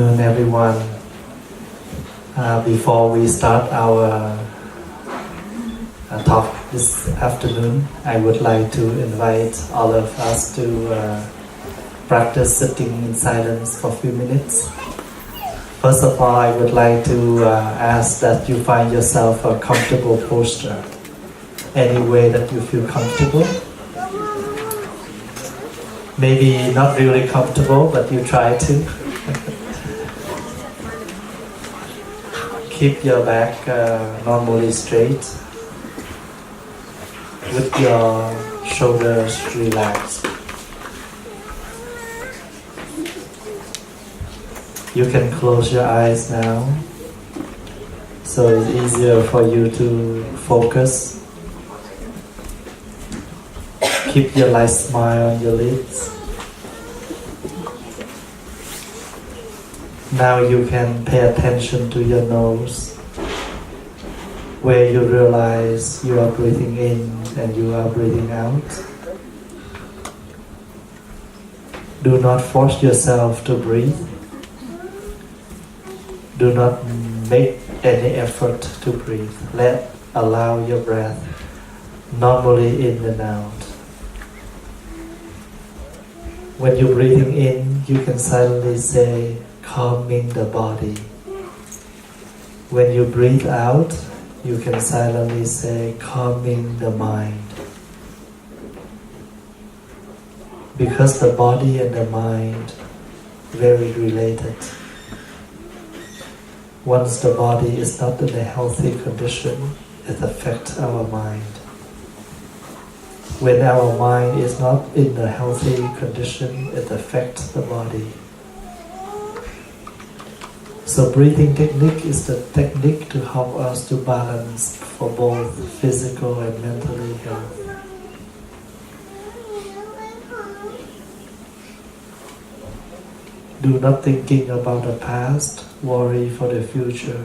Everyone. Before we start our talk this afternoon, I would like to invite all of us to practice sitting in silence for a few minutes. First of all, I would like to ask that you find yourself a comfortable posture, any way that you feel comfortable. Maybe not really comfortable, but you try to. Keep your back normally straight with your shoulders relaxed. You can close your eyes now, so it's easier for you to focus. Keep your light smile on your lips. Now you can pay attention to your nose, where you realize you are breathing in and you are breathing out. Do not force yourself to breathe. Do not make any effort to breathe. Allow your breath normally in and out. When you're breathing in, you can silently say, calming the body. When you breathe out, you can silently say, calming the mind. Because the body and the mind very related. Once the body is not in a healthy condition, it affects our mind. When our mind is not in a healthy condition, it affects the body. So breathing technique is the technique to help us to balance for both physical and mentally health. Do not thinking about the past, worry for the future.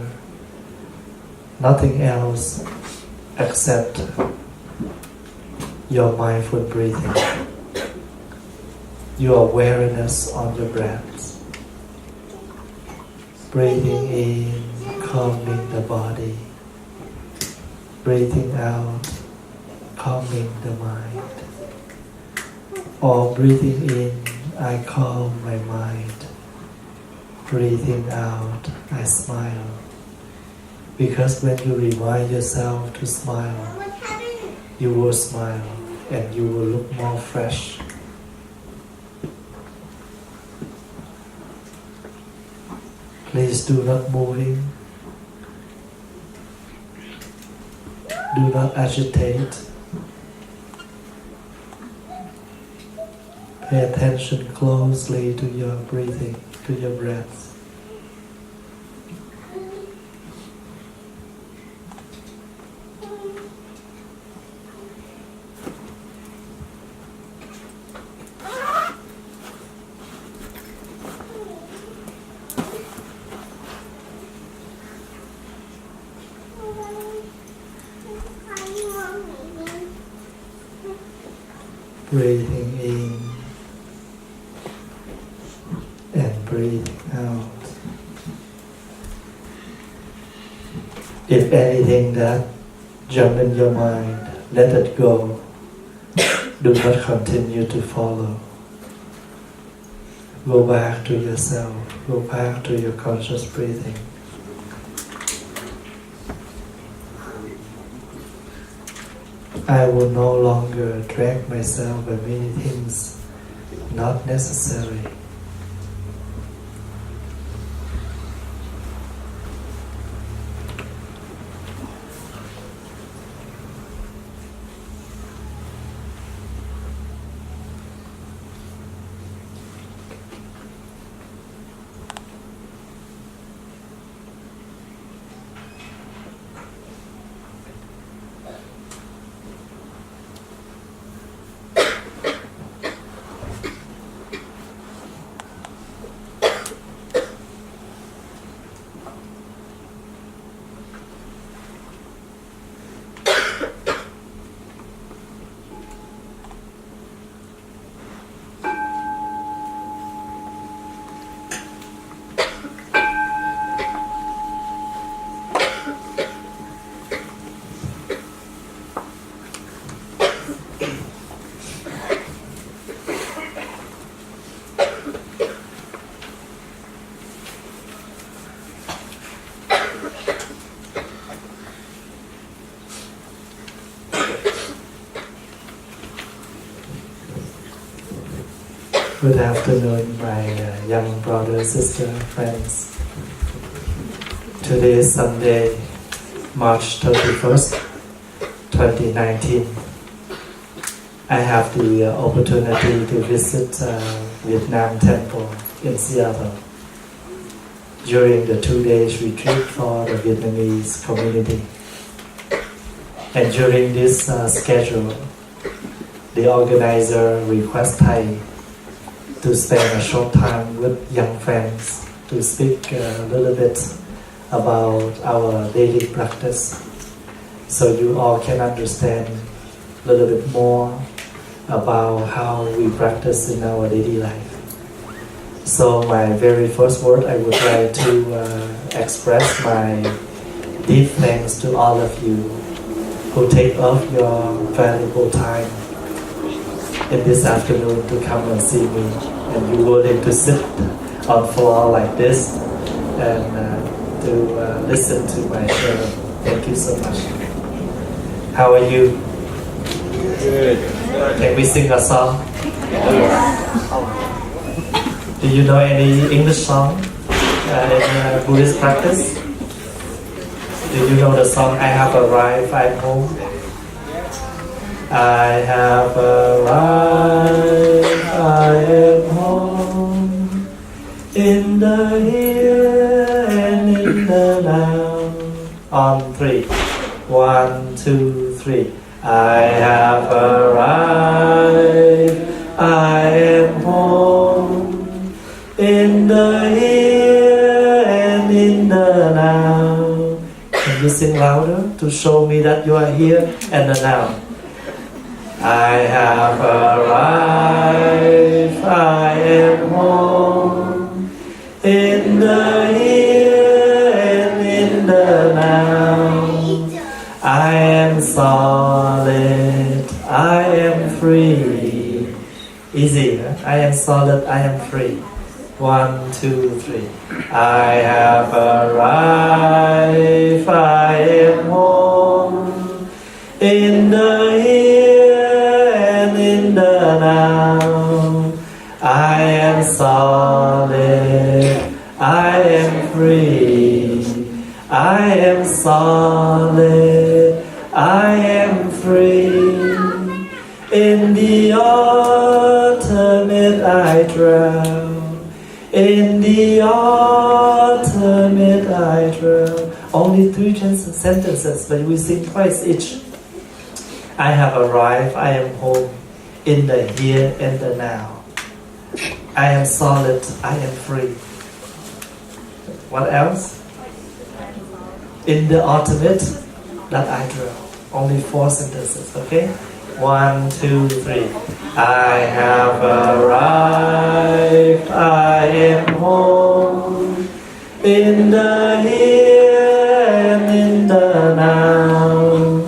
Nothing else except your mindful breathing. Your awareness on your breath. Breathing in, calming the body. Breathing out, calming the mind. Or breathing in, I calm my mind. Breathing out, I smile. Because when you remind yourself to smile, you will smile and you will look more fresh. Please do not moving. Do not agitate. Pay attention closely to your breathing, to your breath. Breathing in and breathing out. If anything that jump in your mind, let it go. Do not continue to follow. Go back to yourself. Go back to your conscious breathing. I will no longer drag myself by many things not necessary. Good afternoon, my young brother, sister, friends. Today is Sunday, March 31st, 2019. I have the opportunity to visit Vietnam Temple in Seattle during the 2 days retreat for the Vietnamese community. And during this schedule, the organizer requested to spend a short time with young friends to speak a little bit about our daily practice, so you all can understand a little bit more about how we practice in our daily life. So my very first word, I would like to express my deep thanks to all of you who take off your valuable time in this afternoon to come and see me, and you willing to sit on floor like this and to listen to my sharing. Thank you so much. How are you? Good. Can we sing a song? Do you know any English song in Buddhist practice? Do you know the song I have arrived, I'm home? I have arrived, I am home, in the here and in the now. On 3. 1, 2, 3. I have arrived, I am home, in the here and in the now. Can you sing louder to show me that you are here and the now? I have arrived, I am home, in the here and in the now. I am solid, I am free. Easy, huh? I am solid, I am free. 1, 2, 3. I have arrived, I am home, in the here and in the now. I am solid, I am free. I am solid, I am free. In the ultimate I drown, in the ultimate I drown. Only 3 sentences, but we sing twice each. I have arrived, I am home, in the here and the now. I am solid, I am free. What else? In the ultimate that I draw. Only 4 sentences, okay? 1, 2, 3. I have arrived, I am home, in the here and in the now.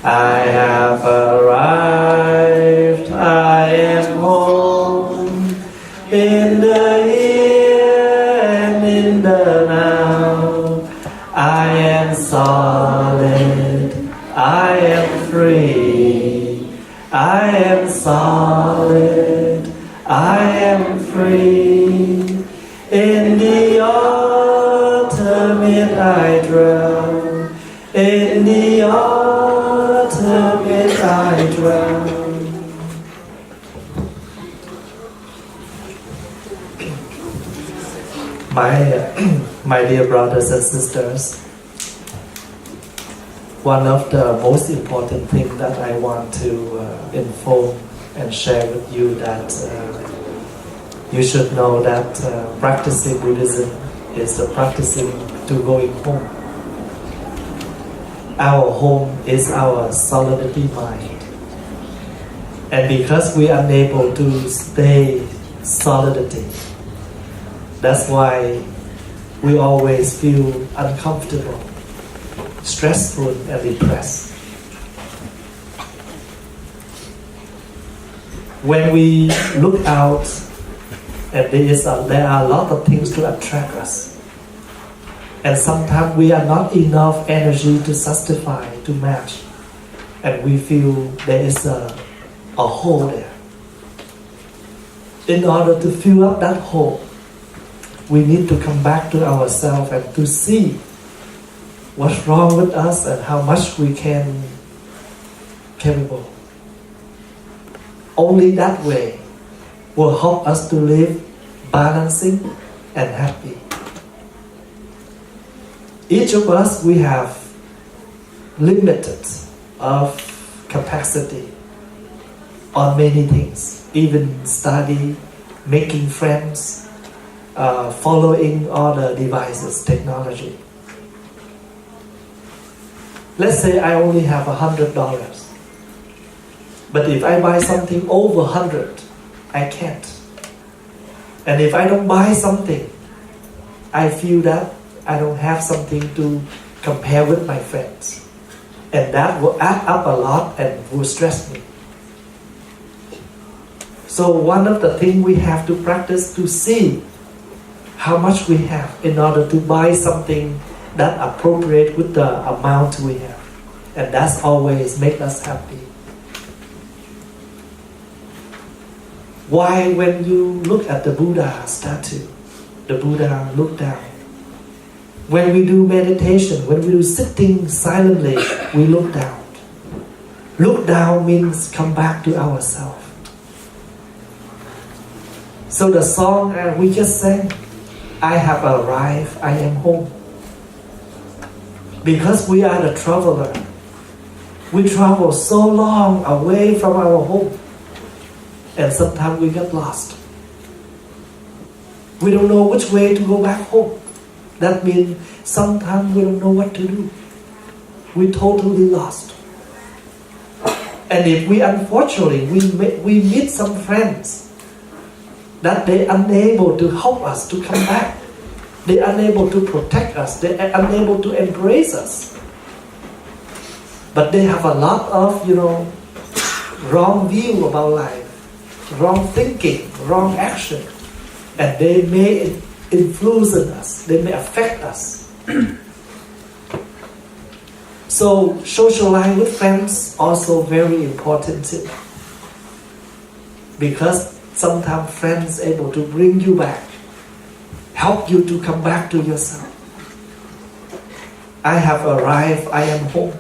I have arrived, I am home, in the here and in the now. I am solid, I am free. I am solid, I am free. In the ultimate I drown, in the ultimate I drown. My dear brothers and sisters, one of the most important things that I want to inform and share with you that you should know that practicing Buddhism is practicing to going home. Our home is our solidity mind. And because we are unable to stay solidity, that's why we always feel uncomfortable, stressful and depressed. When we look out, and there are a lot of things to attract us, and sometimes we are not enough energy to justify, to match, and we feel there is a hole there. In order to fill up that hole, we need to come back to ourselves and to see what's wrong with us and how much we can capable. Only that way will help us to live balancing and happy. Each of us, we have limited of capacity on many things, even study, making friends, following all the devices, technology. Let's say I only have $100, but if I buy something over 100, I can't. And if I don't buy something, I feel that I don't have something to compare with my friends. And that will add up a lot and will stress me. So one of the things we have to practice to see how much we have in order to buy something that appropriate with the amount we have. And that's always make us happy. Why when you look at the Buddha statue, the Buddha look down. When we do meditation, when we do sitting silently, we look down. Look down means come back to ourselves. So the song we just sang, I have arrived, I am home. Because we are the traveler. We travel so long away from our home. And sometimes we get lost. We don't know which way to go back home. That means sometimes we don't know what to do. We're totally lost. And if we unfortunately, we meet some friends that they're unable to help us to come back. They're unable to protect us. They're unable to embrace us. But they have a lot of, wrong view about life, wrong thinking, wrong action. And they may influence us. They may affect us. So socialize with friends also very important too. Because sometimes friends able to bring you back, help you to come back to yourself. I have arrived, I am home.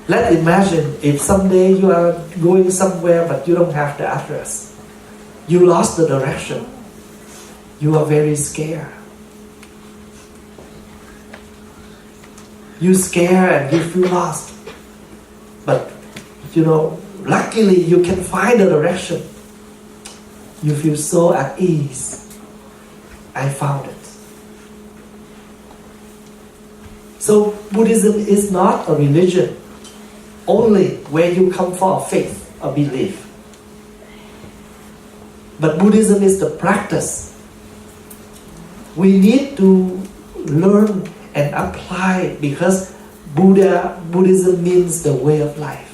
Let's imagine if someday you are going somewhere but you don't have the address. You lost the direction. You are very scared. You scared and you feel lost. But, luckily you can find the direction. You feel so at ease. I found it. So Buddhism is not a religion only where you come for a faith, a belief. But Buddhism is the practice. We need to learn and apply it because Buddhism means the way of life.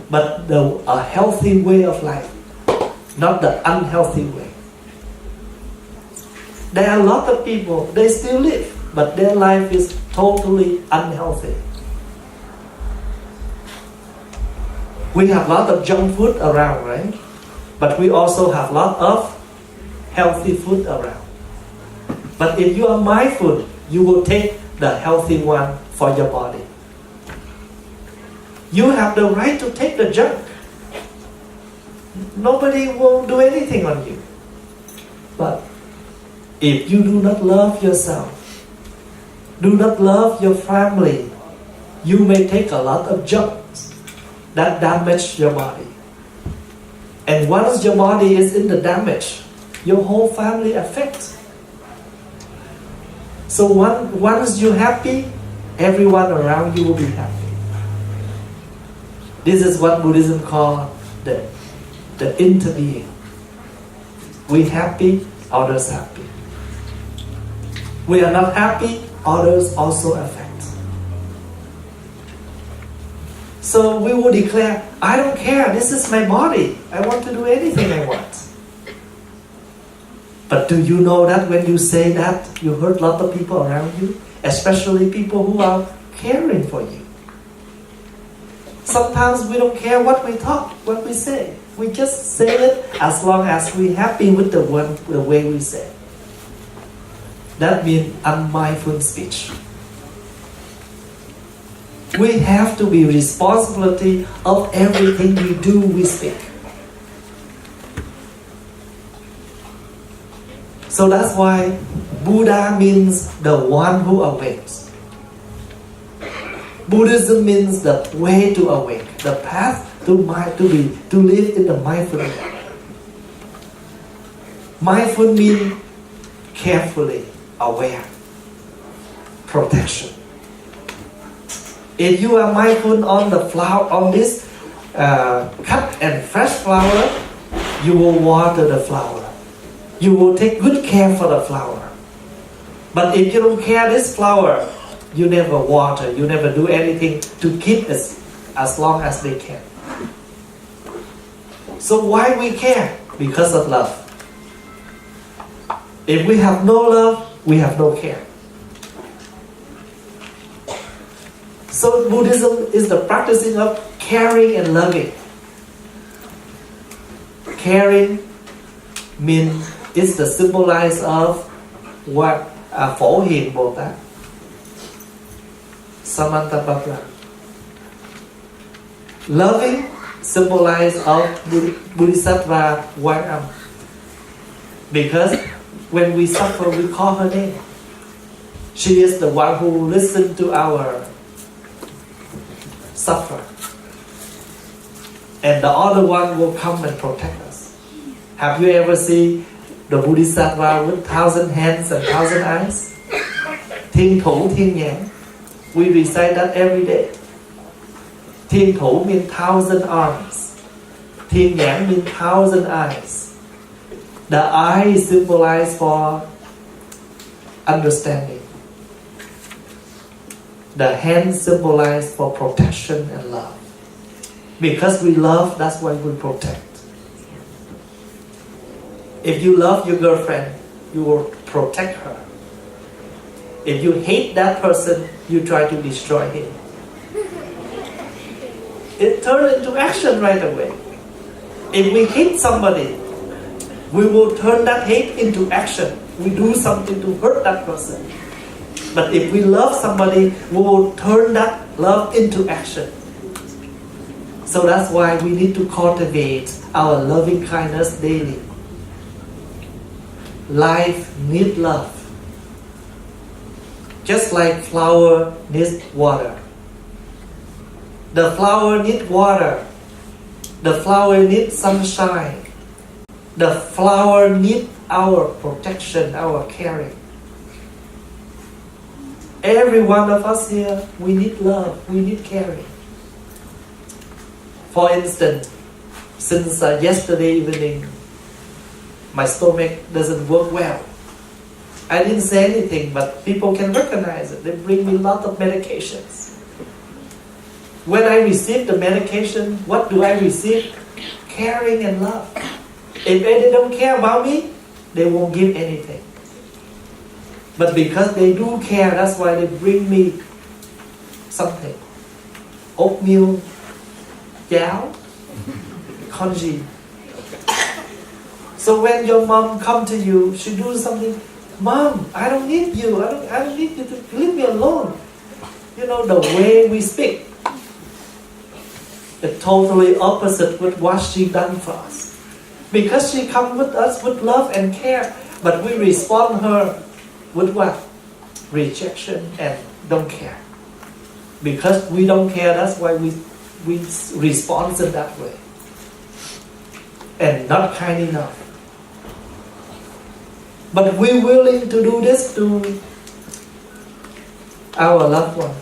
But a healthy way of life, not the unhealthy way. There are a lot of people, they still live, but their life is totally unhealthy. We have a lot of junk food around, right? But we also have a lot of healthy food around. But if you are mindful, you will take the healthy one for your body. You have the right to take the junk. Nobody will do anything on you. But if you do not love yourself, do not love your family, you may take a lot of junk that damage your body. And once your body is in the damage, your whole family affects. So once you're happy, everyone around you will be happy. This is what Buddhism calls the interbeing. We happy, others happy. We are not happy, others also affect. So we will declare, I don't care, this is my body. I want to do anything I want. But do you know that when you say that, you hurt a lot of people around you? Especially people who are caring for you. Sometimes we don't care what we talk, what we say. We just say it as long as we're happy with the way we say it. That means unmindful speech. We have to be responsibility of everything we do, we speak. So that's why Buddha means the one who awakes. Buddhism means the way to awake, the path to live in the mindfulness. Mindful means carefully aware, protection. If you are mindful on the flower, on this cut and fresh flower, you will water the flower. You will take good care for the flower. But if you don't care this flower, you never water, you never do anything to keep it as long as they can. So why we care? Because of love. If we have no love, we have no care. So Buddhism is the practicing of caring and loving. Caring means it's the symbolize of what Phổ Hiền Bồ Tát, Samantabhadra. Loving symbolize of Bodhisattva Quán Âm. Because when we suffer, we call her name. She is the one who listens to our suffer. And the other one will come and protect us. Have you ever seen the Bodhisattva with 1,000 hands and 1,000 eyes? Thiên thủ thiên nhãn. We recite that every day. Thiên thủ means 1,000 arms. Thiên nhãn means 1,000 eyes. The eye is symbolized for understanding. The hand symbolized for protection and love. Because we love, that's why we protect. If you love your girlfriend, you will protect her. If you hate that person, you try to destroy him. It turns into action right away. If we hate somebody, we will turn that hate into action. We do something to hurt that person. But if we love somebody, we will turn that love into action. So that's why we need to cultivate our loving kindness daily. Life needs love. Just like flower needs water. The flower needs water. The flower needs sunshine. The flower needs our protection, our caring. Every one of us here, we need love, we need caring. For instance, since yesterday evening, my stomach doesn't work well. I didn't say anything, but people can recognize it. They bring me a lot of medications. When I receive the medication, what do I receive? Caring and love. If they don't care about me, they won't give anything. But because they do care, that's why they bring me something. Oatmeal, cháo, congee. So when your mom come to you, she do something. Mom, I don't need you. I don't need you to leave me alone. You know, the way we speak, it's totally opposite with what she done for us. Because she come with us with love and care, but we respond her with what? Rejection and don't care. Because we don't care, that's why we respond in that way. And not kind enough. But we're willing to do this to our loved one.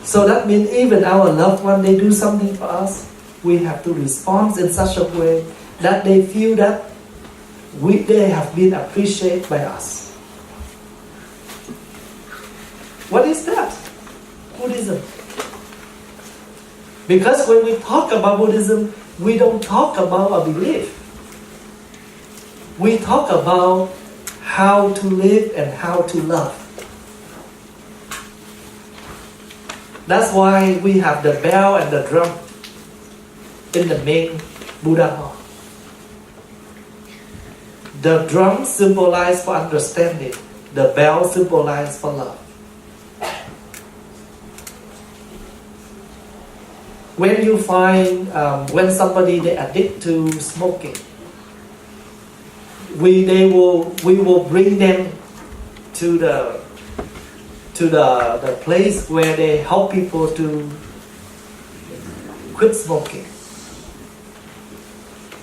So that means even our loved one, they do something for us, we have to respond in such a way that they feel that they have been appreciated by us. What is that? Buddhism. Because when we talk about Buddhism, we don't talk about a belief. We talk about how to live and how to love. That's why we have the bell and the drum. in the main Buddha hall. The drum symbolizes for understanding. The bell symbolizes for love. When you find when somebody they addict to smoking, we will bring them to the place where they help people to quit smoking.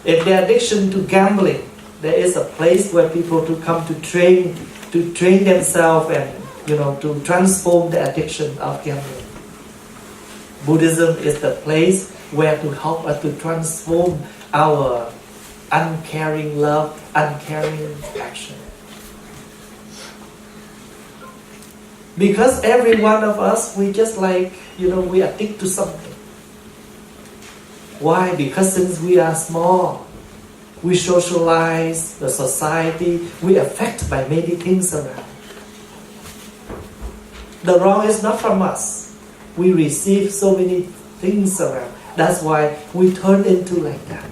If their addiction to gambling, there is a place where people to come to train themselves and to transform the addiction of gambling. Buddhism is the place where to help us to transform our uncaring love, uncaring action. Because every one of us, we just we addict to something. Why? Because since we are small, we socialize the society, we affected by many things around. The wrong is not from us. We receive so many things around. That's why we turn into like that.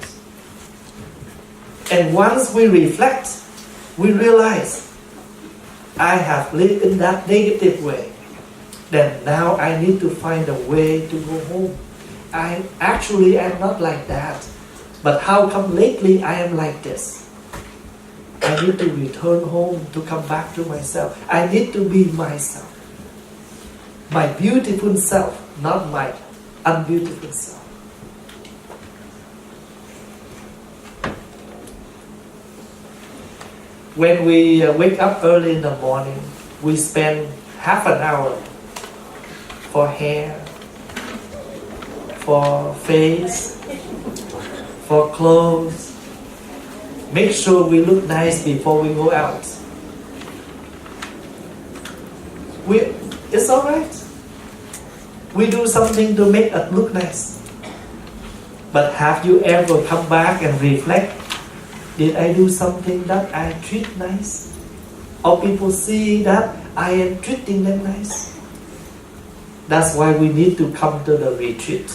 And once we reflect, we realize, I have lived in that negative way. Then now I need to find a way to go home. I'm not like that. But how come lately I am like this? I need to return home to come back to myself. I need to be myself. My beautiful self, not my unbeautiful self. When we wake up early in the morning, we spend half an hour for hair, for face, for clothes. Make sure we look nice before we go out. It's alright. We do something to make us look nice. But have you ever come back and reflect? Did I do something that I treat nice? Or people see that I am treating them nice? That's why we need to come to the retreat.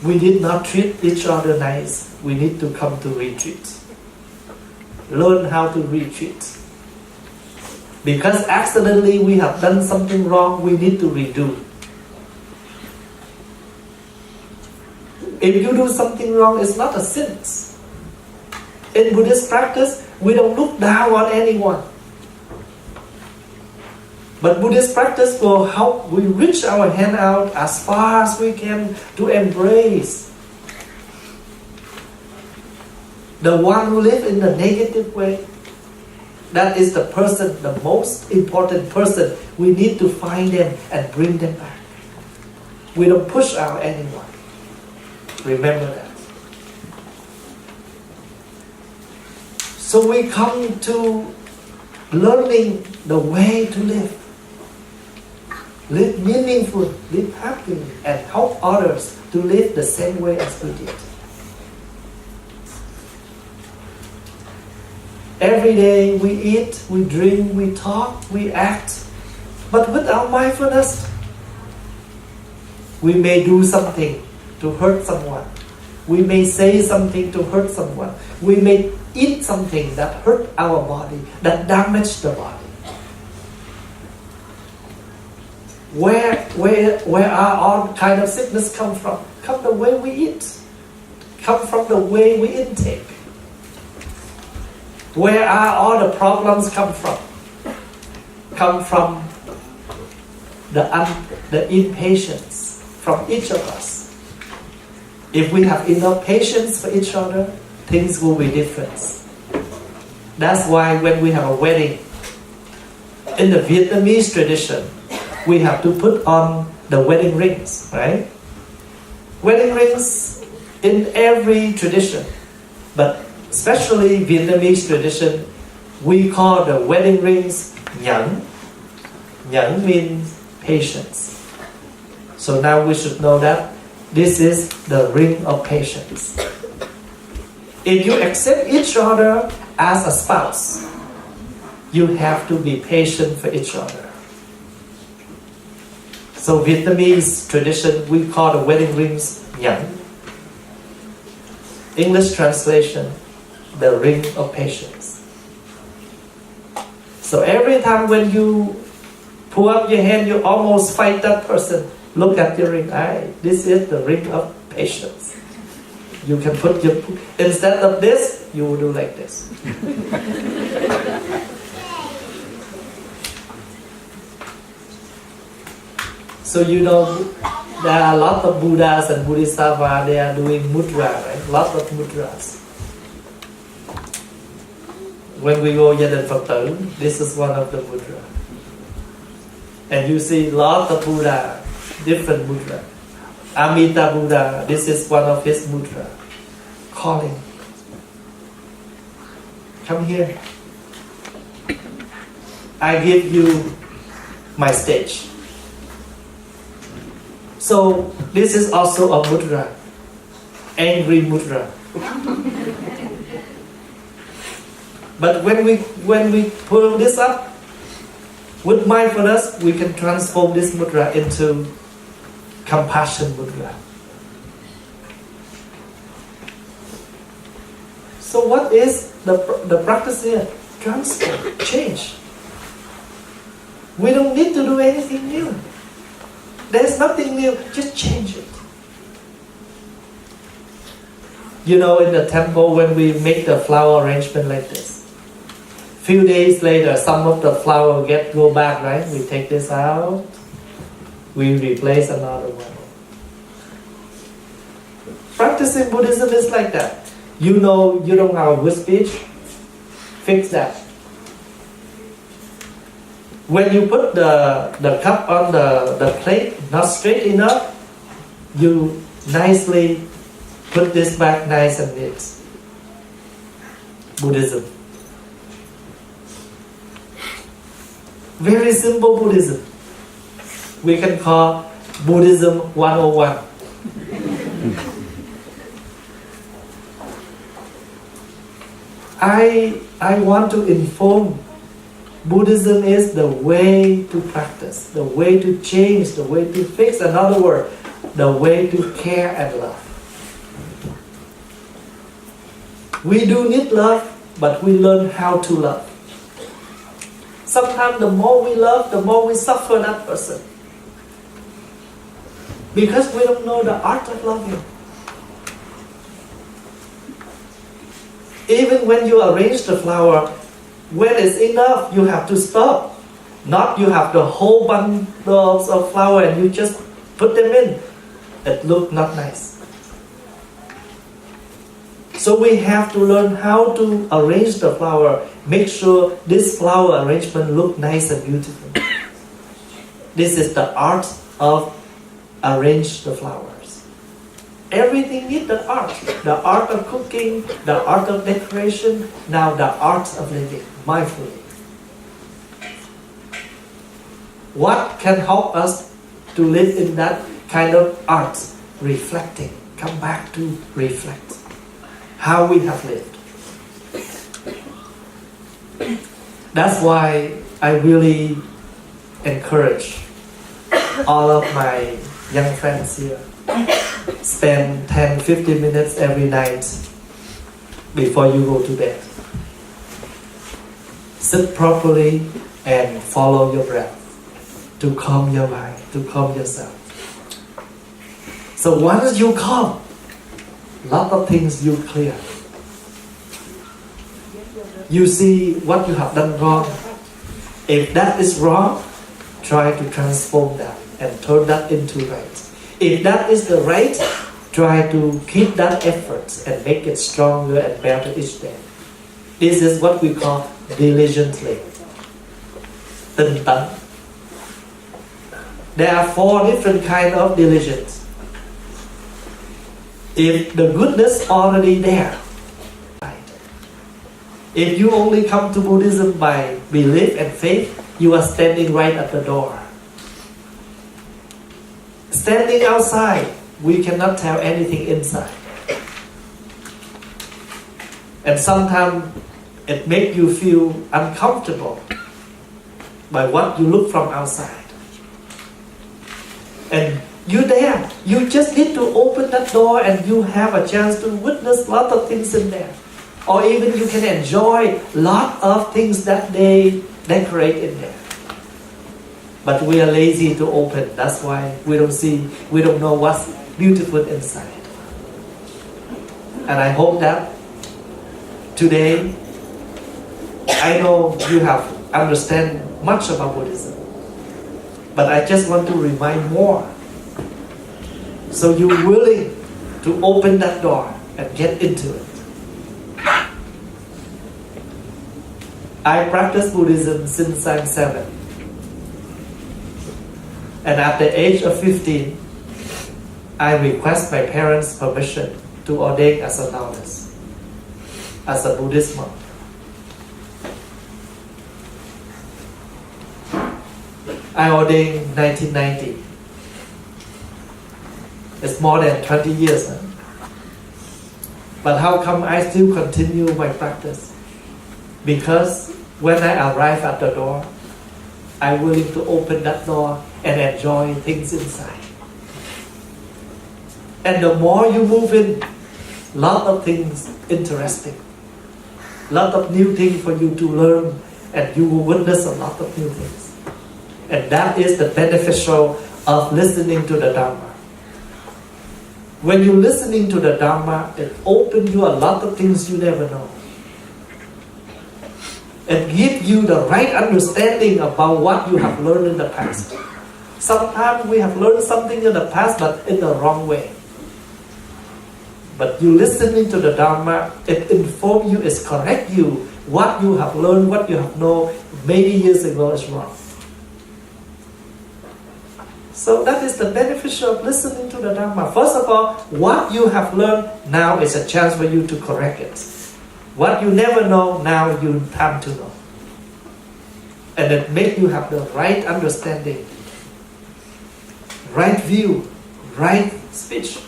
We did not treat each other nice. We need to come to retreat. Learn how to retreat. Because accidentally we have done something wrong, we need to redo. If you do something wrong, it's not a sin. In Buddhist practice, we don't look down on anyone. But Buddhist practice will help we reach our hand out as far as we can to embrace the one who lives in the negative way. That is the person, the most important person. We need to find them and bring them back. We don't push out anyone. Remember that. So we come to learning the way to live. Live meaningful, live happily, and help others to live the same way as we did. Every day we eat, we drink, we talk, we act. But without mindfulness, we may do something to hurt someone. We may say something to hurt someone. We may eat something that hurt our body, that damage the body. Where are all kind of sickness come from? Come the way we eat. Come from the way we intake. Where are all the problems come from? Come from the impatience from each of us. If we have enough patience for each other, things will be different. That's why when we have a wedding, in the Vietnamese tradition, we have to put on the wedding rings, right? Wedding rings in every tradition, but especially Vietnamese tradition, we call the wedding rings nhẫn. Nhẫn means patience. So now we should know that this is the ring of patience. If you accept each other as a spouse, you have to be patient for each other. So Vietnamese tradition, we call the wedding rings nhẫn. English translation, the ring of patience. So every time when you pull up your hand, you almost fight that person. Look at your ring. This is the ring of patience. You can put your, instead of this, you will do like this. So you know, there are a lot of Buddhas and Bodhisattvas, they are doing mudra, right? Lots of mudras. When we go gia đình Phật tử, this is one of the mudra. And you see lots of Buddha, different mudra. Amita Buddha, this is one of his mudra. Calling. Come here. I give you my stage. So this is also a mudra, angry mudra. But when we pull this up with mindfulness, we can transform this mudra into compassion mudra. So what is the practice here? Transform, change. We don't need to do anything new. There's nothing new, just change it. You know, in the temple, when we make the flower arrangement like this, few days later, some of the flower go back, right? We take this out, we replace another one. Practicing Buddhism is like that. You know, you don't have a good speech, fix that. When you put the cup on the plate, not straight enough, you nicely put this back nice and neat. Buddhism. Very simple Buddhism. We can call Buddhism 101. I want to inform Buddhism is the way to practice, the way to change, the way to fix. In other words, the way to care and love. We do need love, but we learn how to love. Sometimes the more we love, the more we suffer that person. Because we don't know the art of loving. Even when you arrange the flower, when it's enough, you have to stop. Not you have the whole bundles of flower and you just put them in. It looks not nice. So we have to learn how to arrange the flower. Make sure this flower arrangement look nice and beautiful. This is the art of arrange the flowers. Everything needs the art of cooking, the art of decoration, now the art of living mindfully. What can help us to live in that kind of art? Reflecting. Come back to reflect how we have lived. That's why I really encourage all of my young friends here. Spend 10-15 minutes every night before you go to bed. Sit properly and follow your breath to calm your mind, to calm yourself. So once you calm, a lot of things you clear. You see what you have done wrong. If that is wrong, try to transform that and turn that into right. If that is the right, try to keep that effort and make it stronger and better each day. This is what we call diligently. Tinh tấn. There are 4 different kinds of diligence. If the goodness already there, if you only come to Buddhism by belief and faith, you are standing right at the door. Standing outside, we cannot tell anything inside. And sometimes it makes you feel uncomfortable by what you look from outside. And You're there. You just need to open that door and you have a chance to witness a lot of things in there. Or even you can enjoy a lot of things that they decorate in there. But we are lazy to open. That's why we don't know what's beautiful inside. And I hope that today, I know you have understand much about Buddhism. But I just want to remind more. So you're willing to open that door and get into it. I practice Buddhism since I'm 7. And at the age of 15, I request my parents' permission to ordain as a novice, as a Buddhist monk. I ordained 1990. It's more than 20 years. But how come I still continue my practice? Because when I arrive at the door, I'm willing to open that door and enjoy things inside. And the more you move in, lot of things interesting, lot of new things for you to learn, and you will witness a lot of new things. And that is the beneficial of listening to the Dharma. When you're listening to the Dharma, it opens you a lot of things you never know. It gives you the right understanding about what you have learned in the past. Sometimes we have learned something in the past, but in the wrong way. But you listening to the Dharma, it informs you, it corrects you. What you have learned, what you have known many years ago is wrong. So that is the benefit of listening to the Dharma. First of all, what you have learned now is a chance for you to correct it. What you never know, now you have to know. And it makes you have the right understanding, right view, right speech.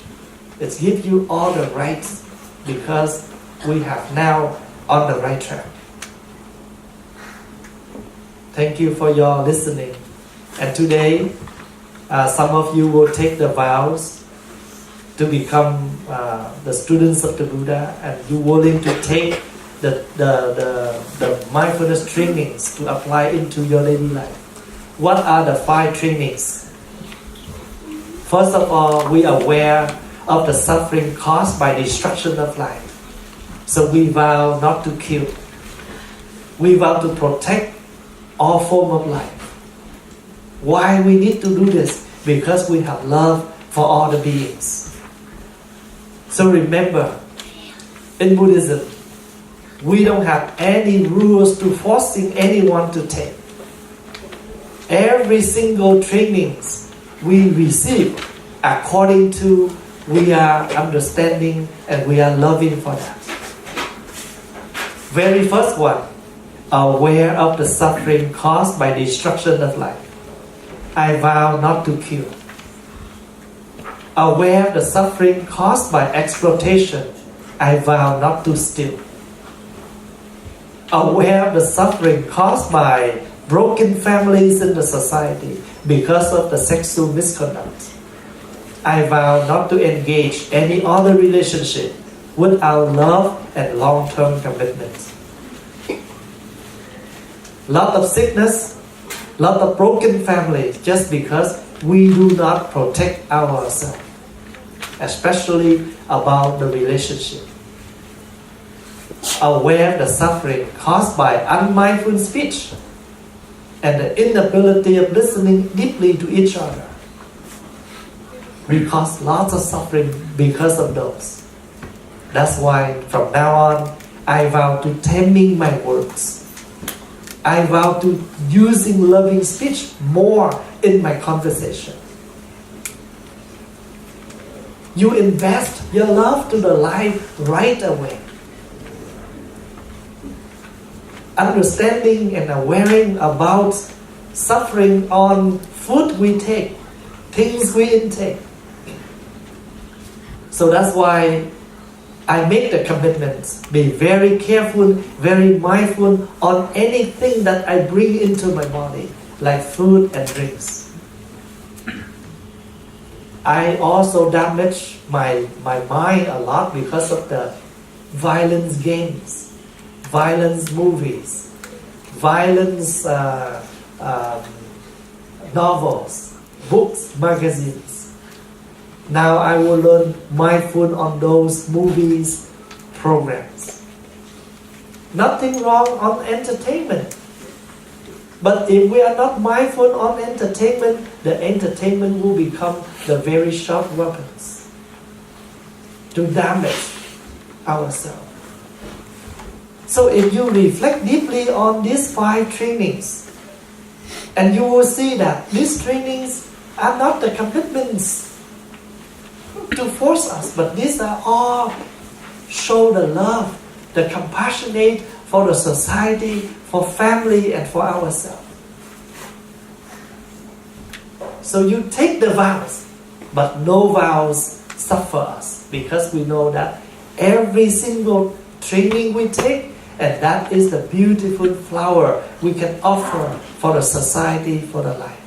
It gives you all the rights because we have now on the right track. Thank you for your listening. And today, some of you will take the vows to become the students of the Buddha, and you're willing to take the mindfulness trainings to apply into your daily life. What are the 5 trainings? First of all, we are aware of the suffering caused by destruction of life. So we vow not to kill. We vow to protect all form of life. Why we need to do this? Because we have love for all the beings. So remember, in Buddhism, we don't have any rules to forcing anyone to take. Every single trainings we receive according to we are understanding and we are loving for that. Very first one, aware of the suffering caused by destruction of life. I vow not to kill. Aware of the suffering caused by exploitation. I vow not to steal. Aware of the suffering caused by broken families in the society because of the sexual misconduct. I vow not to engage any other relationship without love and long-term commitment. Lot of sickness, lot of broken families just because we do not protect ourselves, especially about the relationship. Aware of the suffering caused by unmindful speech and the inability of listening deeply to each other. We cause lots of suffering because of those. That's why from now on, I vow to taming my words. I vow to using loving speech more in my conversation. You invest your love to the life right away. Understanding and awareing about suffering on food we take, things we intake. So that's why I make the commitment, be very careful, very mindful on anything that I bring into my body, like food and drinks. I also damage my mind a lot because of the violence games, violence movies, violence novels, books, magazines. Now I will learn mindful on those movies, programs. Nothing wrong on entertainment. But if we are not mindful on entertainment, the entertainment will become the very sharp weapons to damage ourselves. So if you reflect deeply on these 5 trainings, and you will see that these trainings are not the commitments to force us, but these are all show the love, the compassionate for the society, for family, and for ourselves. So you take the vows, but no vows suffer us, because we know that every single training we take, and that is the beautiful flower we can offer for the society, for the life.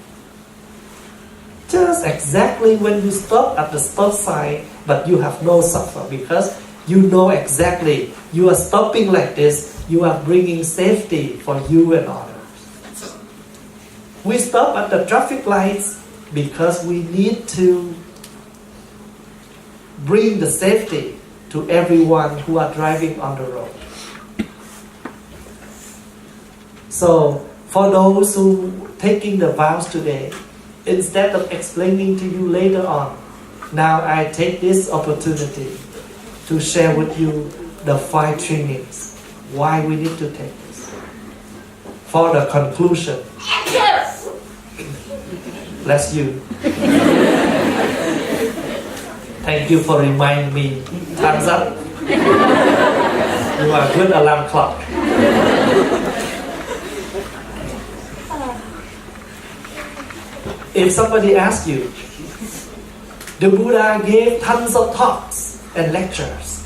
Just exactly when you stop at the stop sign, but you have no suffer, because you know exactly you are stopping like this, you are bringing safety for you and others. We stop at the traffic lights because we need to bring the safety to everyone who are driving on the road. So for those who taking the vows today, instead of explaining to you later on, now I take this opportunity to share with you the 5 trainings, why we need to take this. For the conclusion, bless you. Thank you for reminding me. Time's up. You are a good alarm clock. If somebody asks you, the Buddha gave tons of talks and lectures.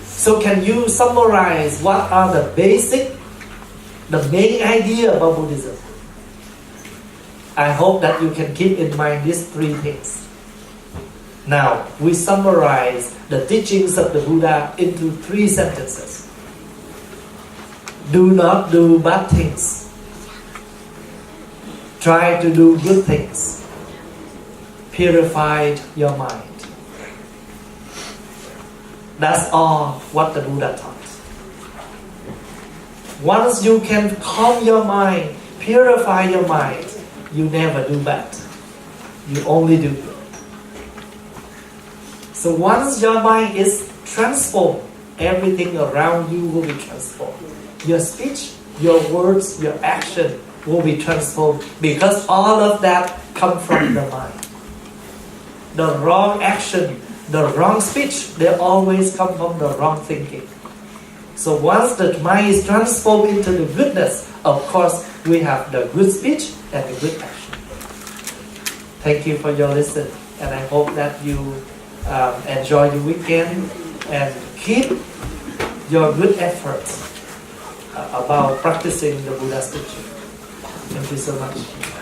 So can you summarize what are the basic, the main idea about Buddhism? I hope that you can keep in mind these 3 things. Now, we summarize the teachings of the Buddha into 3 sentences. Do not do bad things. Try to do good things. Purify your mind. That's all what the Buddha taught. Once you can calm your mind, purify your mind, you never do bad. You only do good. So once your mind is transformed, everything around you will be transformed. Your speech, your words, your action will be transformed, because all of that come from the mind. The wrong action, the wrong speech, they always come from the wrong thinking. So once the mind is transformed into the goodness, of course, we have the good speech and the good action. Thank you for your listen, and I hope that you enjoy your weekend and keep your good efforts about practicing the Buddha's teaching. Thank you so much.